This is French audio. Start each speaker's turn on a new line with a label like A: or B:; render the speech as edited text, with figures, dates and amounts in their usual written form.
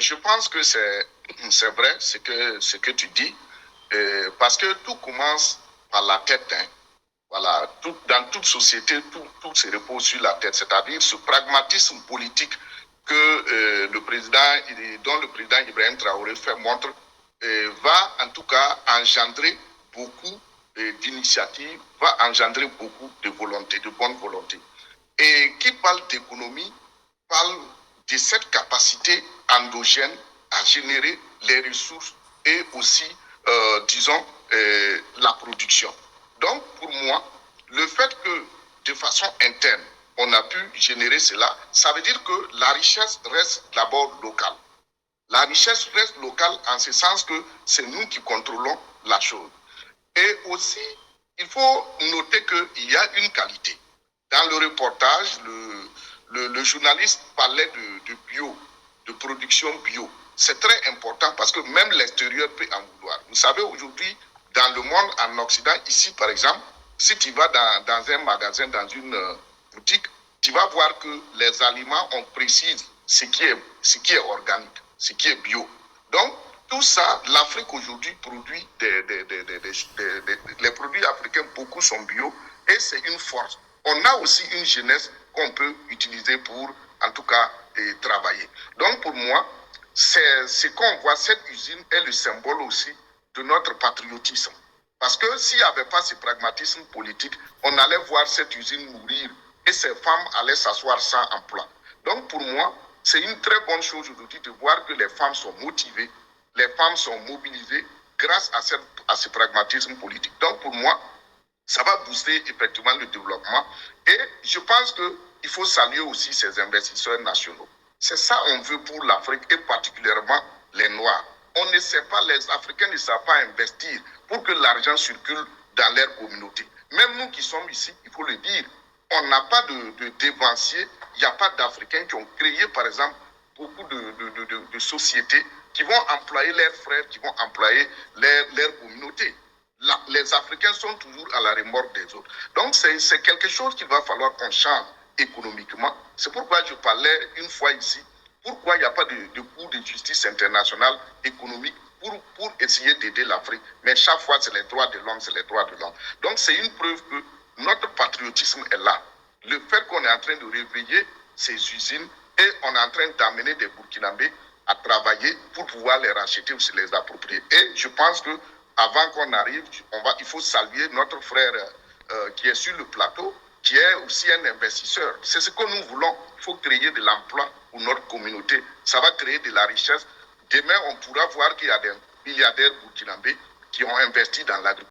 A: Je pense que c'est vrai ce que tu dis, parce que tout commence par la tête. Hein. Voilà, dans toute société, tout se repose sur la tête, c'est-à-dire ce pragmatisme politique que dont le président Ibrahim Traoré fait montre, va en tout cas engendrer beaucoup d'initiatives, va engendrer beaucoup de volonté, de bonne volonté. Et qui parle d'économie parle de cette capacité endogène à générer les ressources et aussi, disons, la production. Donc, pour moi, le fait que, de façon interne, on a pu générer cela, ça veut dire que la richesse reste d'abord locale. La richesse reste locale en ce sens que c'est nous qui contrôlons la chose. Et aussi, il faut noter qu'il y a une qualité. Dans le reportage, le journaliste parlait de bio, de production bio. C'est très important parce que même l'extérieur peut en vouloir. Vous savez, aujourd'hui, dans le monde, en Occident, ici par exemple, si tu vas dans un magasin, dans une boutique, tu vas voir que les aliments, on précise ce qui est organique, ce qui est bio. Donc, tout ça, l'Afrique aujourd'hui produit les produits africains, beaucoup sont bio et c'est une force. On a aussi une jeunesse qu'on peut utiliser pour, en tout cas, travailler. Donc, pour moi, c'est ce qu'on voit, cette usine est le symbole aussi de notre patriotisme. Parce que s'il n'y avait pas ce pragmatisme politique, on allait voir cette usine mourir et ces femmes allaient s'asseoir sans emploi. Donc pour moi, c'est une très bonne chose aujourd'hui de voir que les femmes sont motivées, les femmes sont mobilisées grâce à ce pragmatisme politique. Donc pour moi, ça va booster effectivement le développement. Et je pense qu'il faut saluer aussi ces investisseurs nationaux. C'est ça qu'on veut pour l'Afrique et particulièrement les Noirs. On ne sait pas, les Africains ne savent pas investir pour que l'argent circule dans leur communauté. Même nous qui sommes ici, il faut le dire, on n'a pas de dévanciers, il n'y a pas d'Africains qui ont créé, par exemple, beaucoup de sociétés qui vont employer leurs frères, qui vont employer leur communauté. Les Africains sont toujours à la remorque des autres. Donc c'est quelque chose qu'il va falloir qu'on change économiquement. C'est pourquoi je parlais une fois ici, pourquoi il n'y a pas de cours de justice internationale économique pour essayer d'aider l'Afrique. Mais chaque fois, c'est les droits de l'homme, c'est les droits de l'homme. Donc c'est une preuve que notre patriotisme est là. Le fait qu'on est en train de réveiller ces usines et on est en train d'amener des Burkinabés à travailler pour pouvoir les racheter ou se les approprier. Et je pense que avant qu'on arrive, il faut saluer notre frère qui est sur le plateau, qui est aussi un investisseur. C'est ce que nous voulons. Il faut créer de l'emploi pour notre communauté. Ça va créer de la richesse. Demain, on pourra voir qu'il y a des milliardaires burkinabés qui ont investi dans l'agriculture.